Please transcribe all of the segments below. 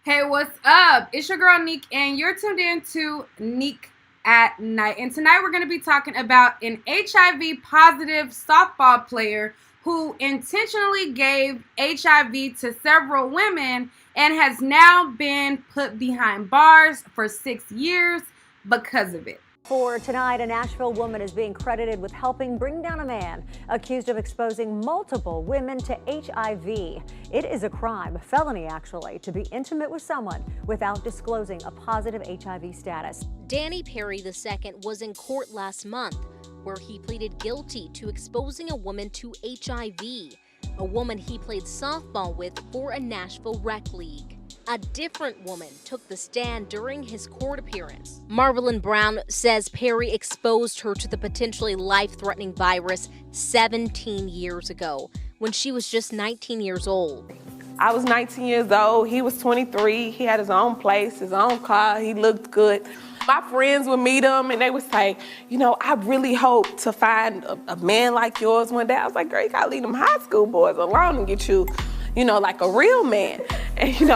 Hey, what's up? It's your girl Neek, and you're tuned in to Neek at Night. And tonight we're going to be talking about an HIV positive softball player who intentionally gave HIV to several women and has now been put behind bars for 6 years because of it. For tonight, a Nashville woman is being credited with helping bring down a man accused of exposing multiple women to HIV. It is a crime, a felony actually, to be intimate with someone without disclosing a positive HIV status. Danny Perry II was in court last month, where he pleaded guilty to exposing a woman to HIV, a woman he played softball with for a Nashville rec league. A different woman took the stand during his court appearance. Marvelyn Brown says Perry exposed her to the potentially life-threatening virus 17 years ago, when she was just 19 years old. I was 19 years old, he was 23, he had his own place, his own car, he looked good. My friends would meet him and they would say, you know, I really hope to find a man like yours one day. I was like, girl, you gotta leave them high school boys alone and get you, like a real man. And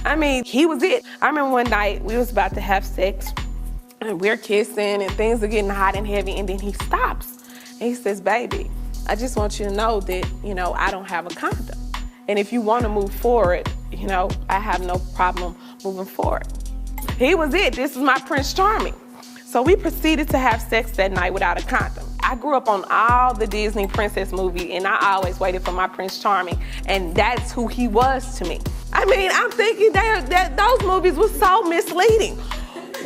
I mean, he was it. I remember one night we was about to have sex and we're kissing and things are getting hot and heavy, and then he stops and he says, baby, I just want you to know that, I don't have a condom. And if you want to move forward, I have no problem moving forward. He was it. This was my Prince Charming. So we proceeded to have sex that night without a condom. I grew up on all the Disney princess movies, and I always waited for my Prince Charming, and that's who he was to me. I mean, I'm thinking that those movies were so misleading.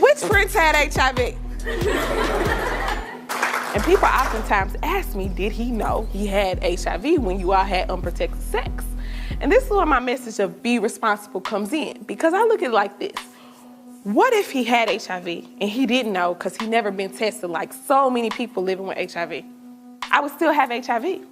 Which prince had HIV? And people oftentimes ask me, did he know he had HIV when you all had unprotected sex? And this is where my message of be responsible comes in, because I look at it like this. What if he had HIV and he didn't know because he never been tested like so many people living with HIV? I would still have HIV.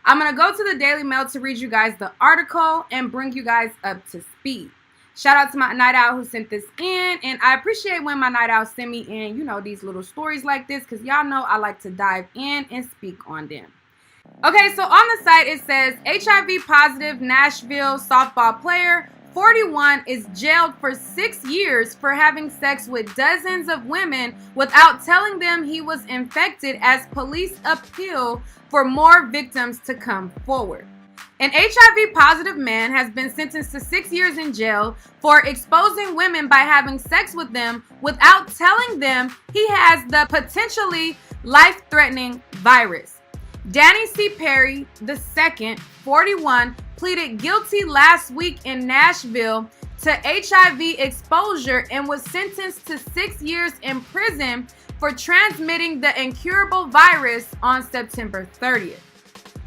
I'm going to go to the Daily Mail to read you guys the article and bring you guys up to speed. Shout out to my night owl who sent this in, and I appreciate when my night owls send me in, these little stories like this, because y'all know I like to dive in and speak on them. Okay, so on the site it says HIV positive Nashville softball player 41 is jailed for 6 years for having sex with dozens of women without telling them he was infected, as police appeal for more victims to come forward. An HIV positive man has been sentenced to 6 years in jail for exposing women by having sex with them without telling them he has the potentially life-threatening virus. Danny C. Perry II, 41, pleaded guilty last week in Nashville to HIV exposure and was sentenced to 6 years in prison for transmitting the incurable virus on September 30th.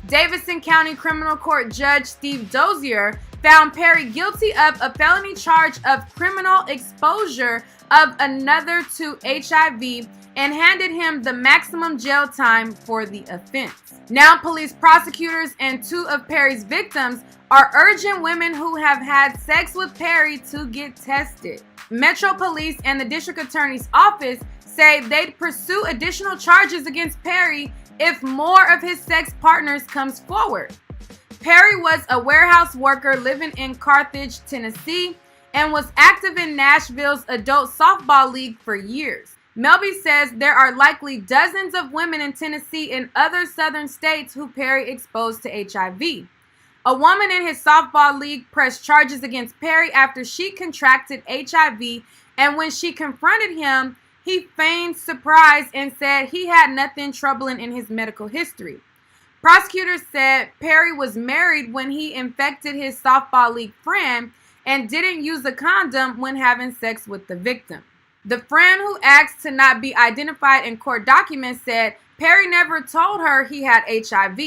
Davidson County Criminal Court Judge Steve Dozier found Perry guilty of a felony charge of criminal exposure of another to HIV and handed him the maximum jail time for the offense. Now, police prosecutors and 2 of Perry's victims are urging women who have had sex with Perry to get tested. Metro Police and the District Attorney's Office say they'd pursue additional charges against Perry if more of his sex partners comes forward. Perry was a warehouse worker living in Carthage, Tennessee, and was active in Nashville's adult softball league for years. Melby says there are likely dozens of women in Tennessee and other southern states who Perry exposed to HIV. A woman in his softball league pressed charges against Perry after she contracted HIV, and when she confronted him, he feigned surprise and said he had nothing troubling in his medical history. Prosecutors said Perry was married when he infected his softball league friend and didn't use a condom when having sex with the victim. The friend, who asked to not be identified in court documents, said Perry never told her he had HIV.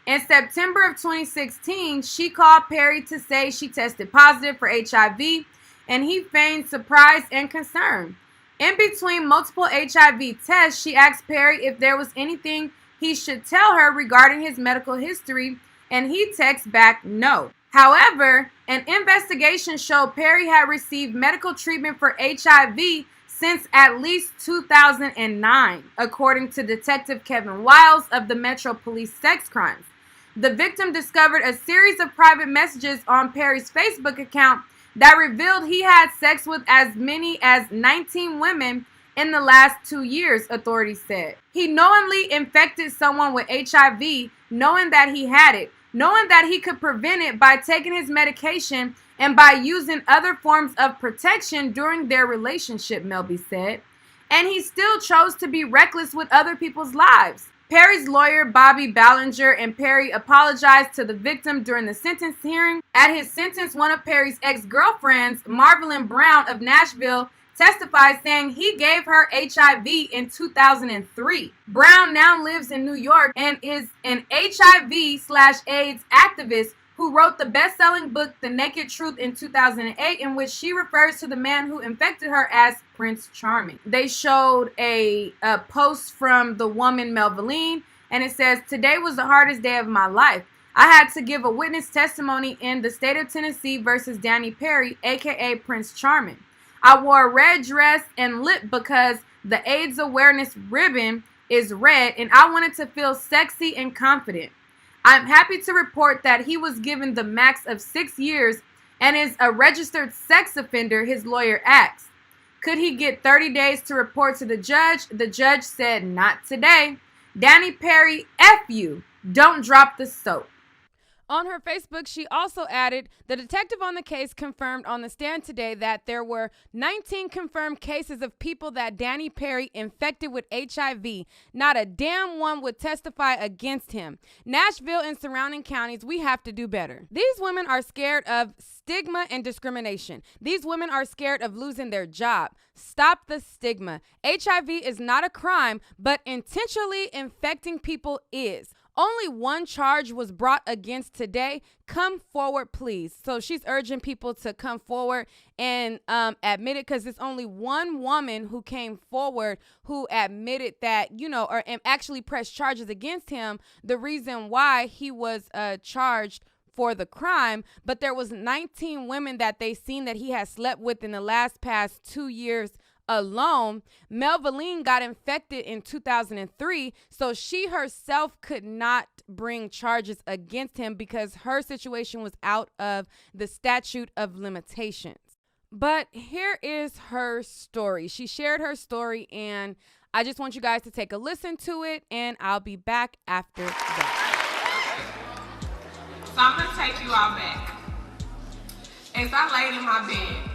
In September of 2016, she called Perry to say she tested positive for HIV, and he feigned surprise and concern. In between multiple HIV tests, she asked Perry if there was anything he should tell her regarding his medical history, and he texted back no. However, an investigation showed Perry had received medical treatment for HIV since at least 2009, according to Detective Kevin Wiles of the Metro Police Sex Crimes. The victim discovered a series of private messages on Perry's Facebook account that revealed he had sex with as many as 19 women in the last 2 years, authorities said. He knowingly infected someone with HIV, knowing that he had it, knowing that he could prevent it by taking his medication and by using other forms of protection during their relationship, Melby said. And he still chose to be reckless with other people's lives. Perry's lawyer, Bobby Ballinger, and Perry apologized to the victim during the sentence hearing. At his sentence, one of Perry's ex-girlfriends, Marvelyn Brown of Nashville, testified saying he gave her HIV in 2003. Brown now lives in New York and is an HIV/AIDS activist who wrote the best-selling book The Naked Truth in 2008, in which she refers to the man who infected her as Prince Charming. They showed a post from the woman Melvin, and it says, "Today was the hardest day of my life. I had to give a witness testimony in the state of Tennessee versus Danny Perry, aka Prince Charming. I wore a red dress and lip because the AIDS awareness ribbon is red and I wanted to feel sexy and confident. I'm happy to report that he was given the max of 6 years and is a registered sex offender," his lawyer asked. Could he get 30 days to report to the judge? The judge said, "Not today. Danny Perry, F you. Don't drop the soap." On her Facebook, she also added, "The detective on the case confirmed on the stand today that there were 19 confirmed cases of people that Danny Perry infected with HIV. Not a damn one would testify against him. Nashville and surrounding counties, we have to do better." These women are scared of stigma and discrimination. These women are scared of losing their job. Stop the stigma. HIV is not a crime, but intentionally infecting people is. Only one charge was brought against today. Come forward, please. So she's urging people to come forward and admit it, because it's only one woman who came forward who admitted that, and actually pressed charges against him. The reason why he was charged for the crime, but there was 19 women that they seen that he had slept with in the past 2 years alone. Melvin got infected in 2003, so she herself could not bring charges against him because her situation was out of the statute of limitations. But here is her story. She shared her story, and I just want you guys to take a listen to it, and I'll be back after that. So I'm going to take you all back. As I laid in my bed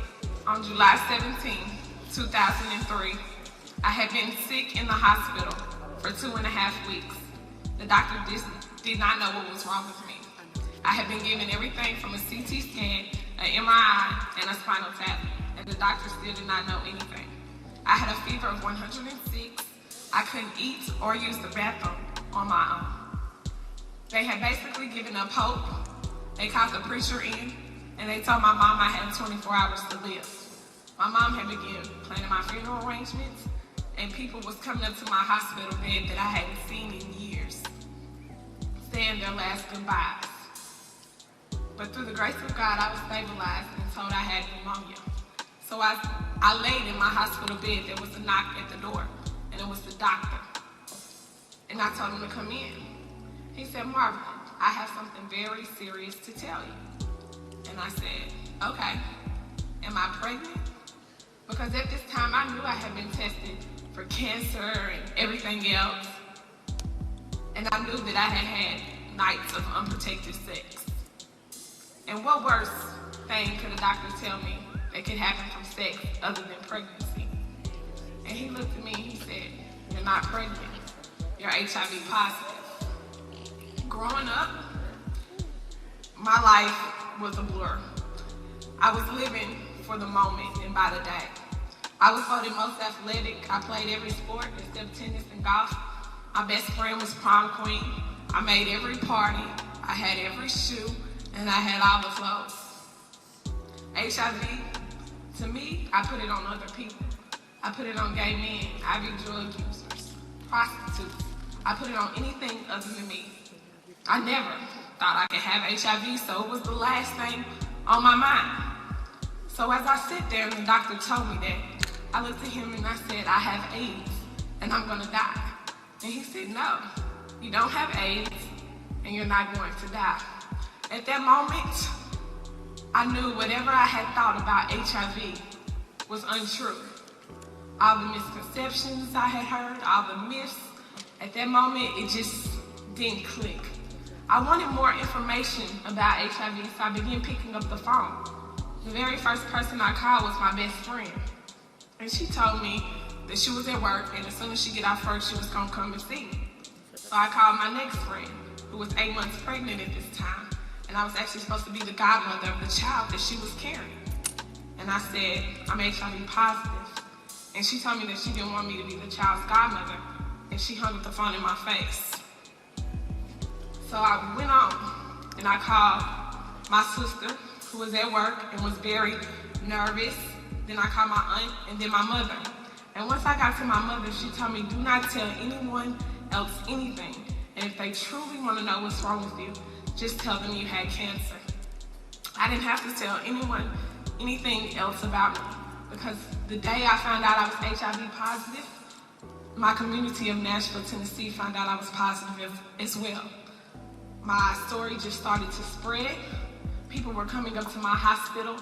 on July 17th, 2003, I had been sick in the hospital for 2.5 weeks. The doctor did not know what was wrong with me. I had been given everything from a CT scan, an MRI, and a spinal tap, and the doctor still did not know anything. I had a fever of 106. I couldn't eat or use the bathroom on my own. They had basically given up hope. They called the preacher in, and they told my mom I had 24 hours to live. My mom had begun planning my funeral arrangements, and people was coming up to my hospital bed that I hadn't seen in years, saying their last goodbyes. But through the grace of God, I was stabilized and told I had pneumonia. So I laid in my hospital bed. There was a knock at the door, and it was the doctor. And I told him to come in. He said, "Marvin, I have something very serious to tell you." And I said, "Okay, am I pregnant?" Because at this time, I knew I had been tested for cancer and everything else. And I knew that I had had nights of unprotected sex. And what worse thing could a doctor tell me that could happen from sex other than pregnancy? And he looked at me and he said, "You're not pregnant. You're HIV positive." Growing up, my life was a blur. I was living for the moment and by the day. I was voted most athletic. I played every sport except tennis and golf. My best friend was prom queen. I made every party. I had every shoe, and I had all the clothes. HIV, to me, I put it on other people. I put it on gay men, IV drug users, prostitutes. I put it on anything other than me. I never thought I could have HIV, so it was the last thing on my mind. So as I sit there and the doctor told me that, I looked at him and I said, "I have AIDS and I'm gonna die." And he said, "No, you don't have AIDS and you're not going to die. At that moment, I knew whatever I had thought about HIV was untrue. All the misconceptions I had heard, all the myths, at that moment, it just didn't click. I wanted more information about HIV, so I began picking up the phone. The very first person I called was my best friend. And she told me that she was at work, and as soon as she get off work, she was gonna come and see me. So I called my next friend, who was 8 months pregnant at this time, and I was actually supposed to be the godmother of the child that she was carrying. And I said, I'm HIV positive. And she told me that she didn't want me to be the child's godmother, and she hung up the phone in my face. So I went on, and I called my sister, who was at work and was very nervous. Then I called my aunt, and then my mother. And once I got to my mother, she told me, do not tell anyone else anything. And if they truly want to know what's wrong with you, just tell them you had cancer. I didn't have to tell anyone anything else about me, because the day I found out I was HIV positive, my community of Nashville, Tennessee found out I was positive as well. My story just started to spread. People were coming up to my hospital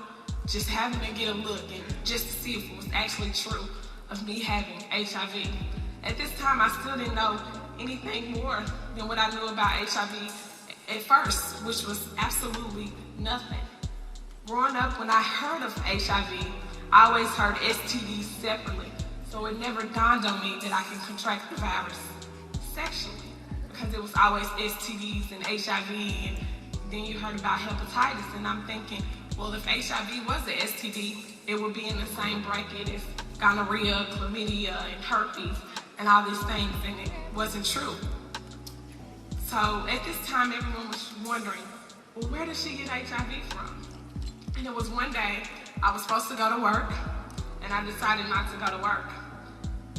just having to get a look and just to see if it was actually true of me having HIV. At this time, I still didn't know anything more than what I knew about HIV at first, which was absolutely nothing. Growing up, when I heard of HIV, I always heard STDs separately, so it never dawned on me that I can contract the virus sexually, because it was always STDs and HIV, and then you heard about hepatitis, and I'm thinking, well, if HIV was an STD, it would be in the same bracket as gonorrhea, chlamydia, and herpes, and all these things, and it wasn't true. So at this time, everyone was wondering, well, where did she get HIV from? And it was one day, I was supposed to go to work, and I decided not to go to work.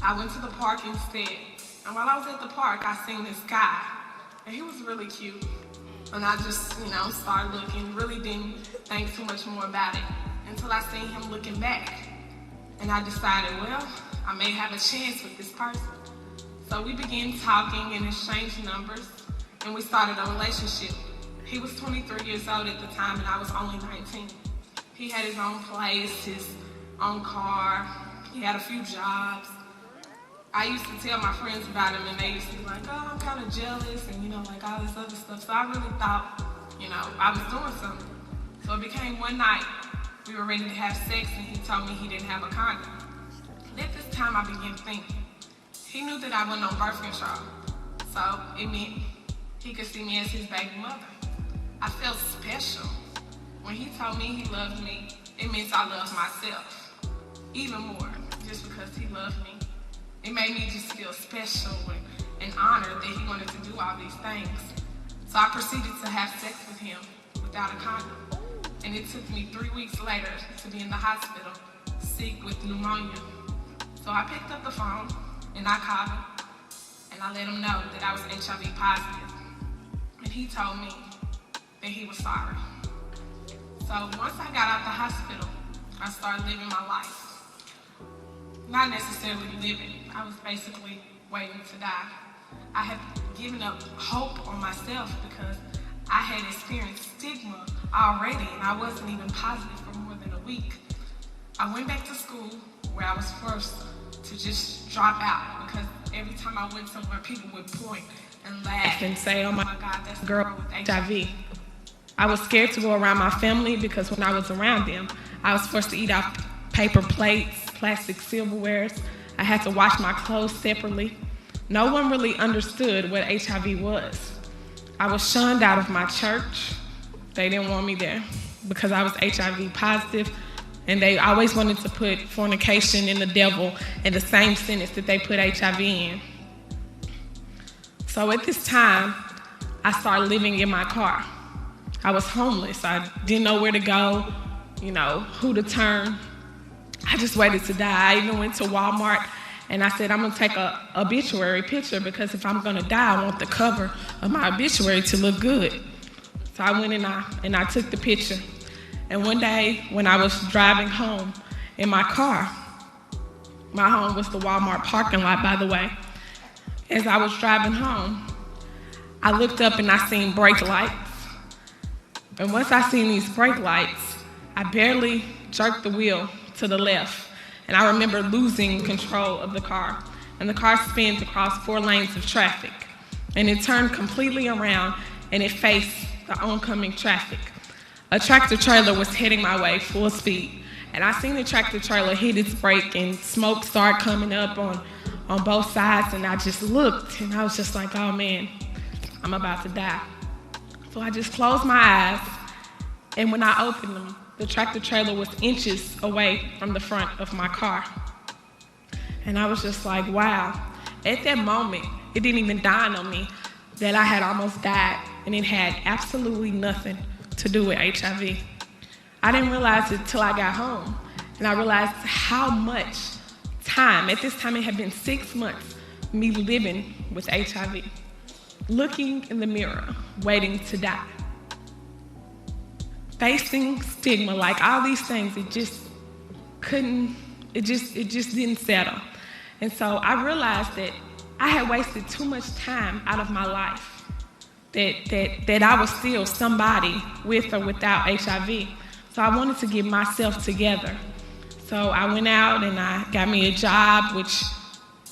I went to the park instead, and while I was at the park, I seen this guy, and he was really cute. And I just, started looking, really didn't think too much more about it until I seen him looking back. And I decided, well, I may have a chance with this person. So we began talking and exchanged numbers, and we started a relationship. He was 23 years old at the time, and I was only 19. He had his own place, his own car, he had a few jobs. I used to tell my friends about him, and they used to be like, oh, I'm kind of jealous, and all this other stuff. So I really thought, I was doing something. So it became one night, we were ready to have sex, and he told me he didn't have a condom. And at this time, I began thinking, he knew that I wasn't on birth control. So it meant he could see me as his baby mother. I felt special. When he told me he loved me, it meant I loved myself even more, just because he loved me. It made me just feel special and honored that he wanted to do all these things. So I proceeded to have sex with him without a condom. And it took me 3 weeks later to be in the hospital, sick with pneumonia. So I picked up the phone and I called him and I let him know that I was HIV positive. And he told me that he was sorry. So once I got out the hospital, I started living my life. Not necessarily living, I was basically waiting to die. I had given up hope on myself because I had experienced stigma already, and I wasn't even positive for more than a week. I went back to school where I was forced to just drop out, because every time I went somewhere, people would point and laugh and say, oh my God, that's the girl with HIV. I was scared to go around my family because when I was around them, I was forced to eat off paper plates, plastic silverwares. I had to wash my clothes separately. No one really understood what HIV was. I was shunned out of my church. They didn't want me there because I was HIV positive, and they always wanted to put fornication and the devil in the same sentence that they put HIV in. So at this time, I started living in my car. I was homeless. I didn't know where to go, who to turn. I just waited to die. I even went to Walmart and I said, I'm gonna take a obituary picture, because if I'm gonna die, I want the cover of my obituary to look good. So I went and I took the picture. And one day when I was driving home in my car, my home was the Walmart parking lot, by the way. As I was driving home, I looked up and I seen brake lights. And once I seen these brake lights, I barely jerked the wheel to the left. And I remember losing control of the car. And the car spins across 4 lanes of traffic. And it turned completely around and it faced the oncoming traffic. A tractor trailer was heading my way full speed. And I seen the tractor trailer hit its brake and smoke start coming up on both sides. And I just looked and I was just like, oh man, I'm about to die. So I just closed my eyes. And when I opened them, the tractor trailer was inches away from the front of my car. And I was just like, wow. At that moment, it didn't even dawn on me that I had almost died and it had absolutely nothing to do with HIV. I didn't realize it till I got home. And I realized how much time, at this time it had been 6 months, me living with HIV, looking in the mirror, waiting to die. Facing stigma, like all these things, it just didn't settle. And so I realized that I had wasted too much time out of my life, that I was still somebody with or without HIV. So I wanted to get myself together. So I went out and I got me a job, which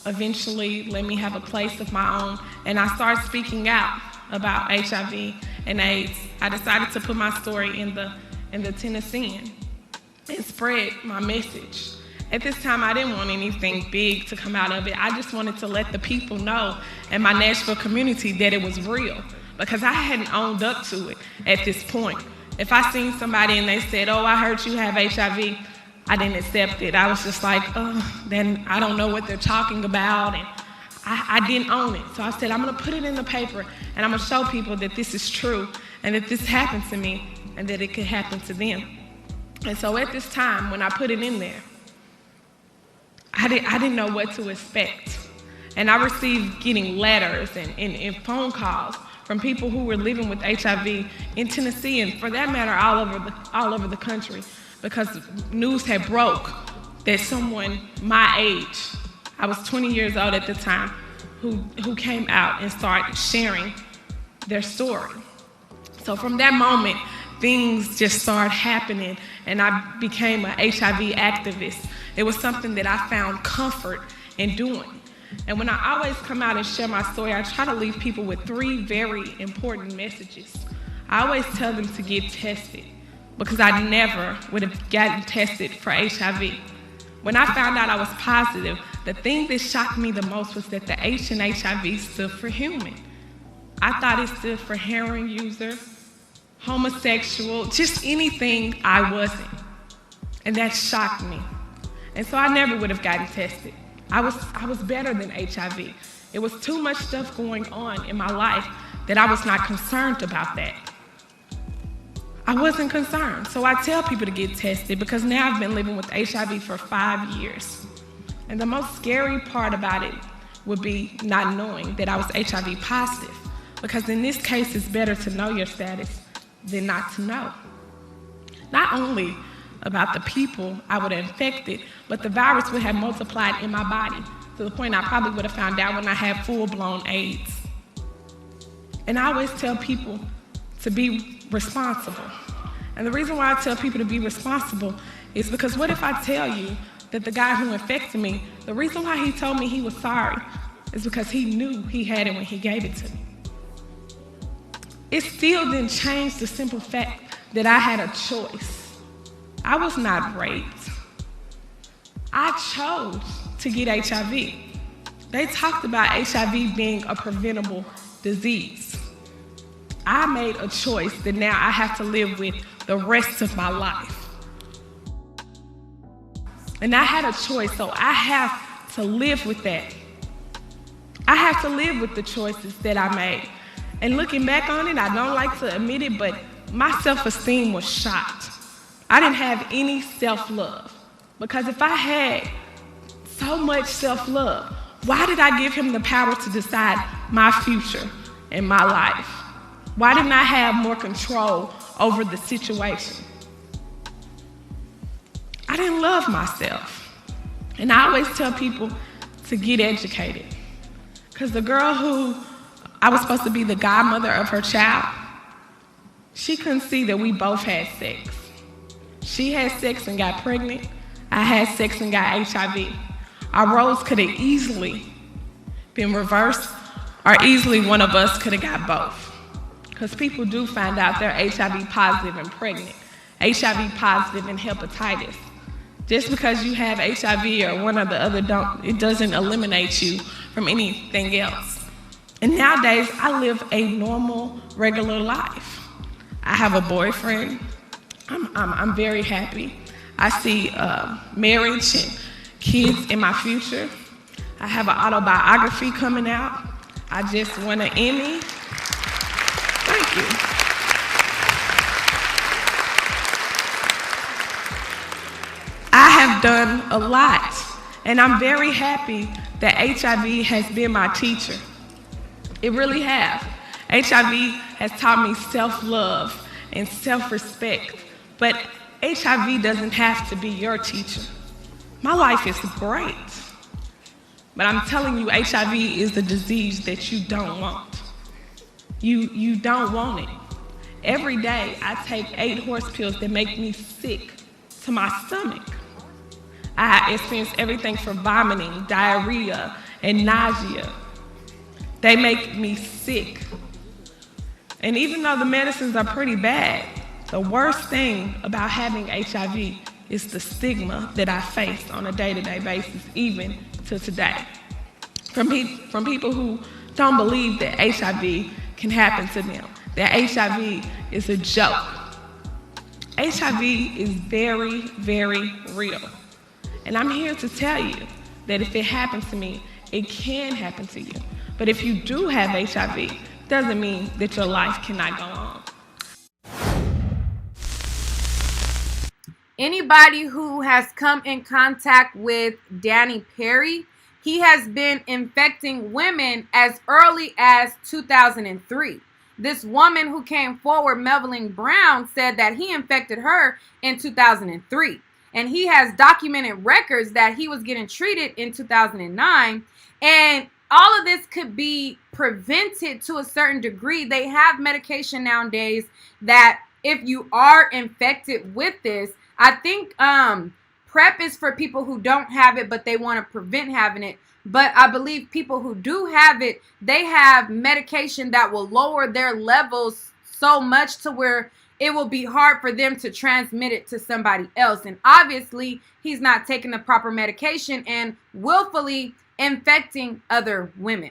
eventually let me have a place of my own. And I started speaking out about HIV and AIDS. I decided to put my story in the Tennessean and spread my message. At this time, I didn't want anything big to come out of it. I just wanted to let the people know in my Nashville community that it was real, because I hadn't owned up to it at this point. If I seen somebody and they said, oh, I heard you have HIV, I didn't accept it. I was just like, oh, then I don't know what they're talking about, and I didn't own it. So I said, I'm gonna put it in the paper and I'm gonna show people that this is true and that this happened to me and that it could happen to them. And so at this time, when I put it in there, I didn't know what to expect. And I received getting letters and phone calls from people who were living with HIV in Tennessee, and for that matter, all over the country, because news had broke that someone my age, I was 20 years old at the time, who came out and started sharing their story. So from that moment, things just started happening, and I became an HIV activist. It was something that I found comfort in doing. And when I always come out and share my story, I try to leave people with 3 very important messages. I always tell them to get tested, because I never would have gotten tested for HIV. When I found out I was positive, the thing that shocked me the most was that the H in HIV stood for human. I thought it stood for heroin user, homosexual, just anything I wasn't. And that shocked me. And so I never would have gotten tested. I was better than HIV. It was too much stuff going on in my life that I was not concerned about that. I wasn't concerned. So I tell people to get tested, because now I've been living with HIV for 5 years. And the most scary part about it would be not knowing that I was HIV positive, because in this case, it's better to know your status than not to know. Not only about the people I would have infected, but the virus would have multiplied in my body to the point I probably would have found out when I had full-blown AIDS. And I always tell people to be responsible. And the reason why I tell people to be responsible is because what if I tell you that the guy who infected me, the reason why he told me he was sorry is because he knew he had it when he gave it to me. It still didn't change the simple fact that I had a choice. I was not raped. I chose to get HIV. They talked about HIV being a preventable disease. I made a choice that now I have to live with the rest of my life. And I had a choice, so I have to live with that. I have to live with the choices that I made. And looking back on it, I don't like to admit it, but my self-esteem was shot. I didn't have any self-love, because if I had so much self-love, why did I give him the power to decide my future and my life? Why didn't I have more control over the situation? I didn't love myself. And I always tell people to get educated, because the girl who I was supposed to be the godmother of her child. She couldn't see that we both had sex. She had sex and got pregnant. I had sex and got HIV. Our roles could have easily been reversed, or easily one of us could have got both. Because people do find out they're HIV positive and pregnant, HIV positive and hepatitis. Just because you have HIV or one or the other it doesn't eliminate you from anything else. And nowadays, I live a normal, regular life. I have a boyfriend. I'm very happy. I see marriage and kids in my future. I have an autobiography coming out. I just won an Emmy. Thank you. I have done a lot, and I'm very happy that HIV has been my teacher. It really has. HIV has taught me self-love and self-respect, but HIV doesn't have to be your teacher. My life is great, but I'm telling you, HIV is the disease that you don't want. You don't want it. Every day, I take 8 horse pills that make me sick to my stomach. I experience everything from vomiting, diarrhea, and nausea. They make me sick. And even though the medicines are pretty bad, the worst thing about having HIV is the stigma that I face on a day-to-day basis, even to today. From people who don't believe that HIV can happen to them, that HIV is a joke. HIV is very, very real. And I'm here to tell you that if it happens to me, it can happen to you. But if you do have HIV, doesn't mean that your life cannot go on. Anybody who has come in contact with Danny Perry, he has been infecting women as early as 2003. This woman who came forward, Melvin Brown, said that he infected her in 2003. And he has documented records that he was getting treated in 2009. And all of this could be prevented to a certain degree. They have medication nowadays that if you are infected with this, I think PrEP is for people who don't have it, but they want to prevent having it. But I believe people who do have it, they have medication that will lower their levels so much to where it will be hard for them to transmit it to somebody else. And obviously, he's not taking the proper medication and willfully infecting other women.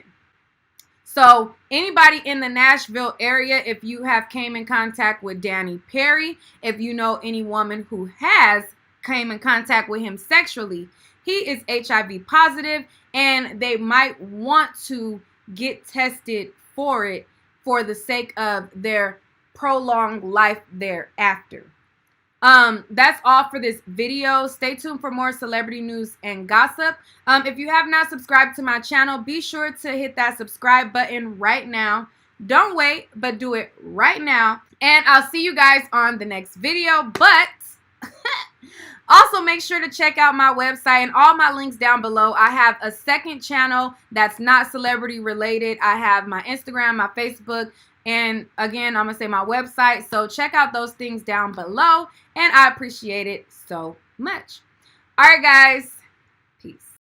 So anybody in the Nashville area, if you have came in contact with Danny Perry, if you know any woman who has came in contact with him sexually, he is HIV positive, and they might want to get tested for it for the sake of their prolonged life thereafter. That's all for this video. Stay tuned for more celebrity news and gossip. If you have not subscribed to my channel, be sure to hit that subscribe button right now. Don't wait, but do it right now. And I'll see you guys on the next video. But also make sure to check out my website and all my links down below. I have a second channel that's not celebrity related. I have my Instagram, my Facebook, and again, I'm going to say my website. So check out those things down below. And I appreciate it so much. All right, guys.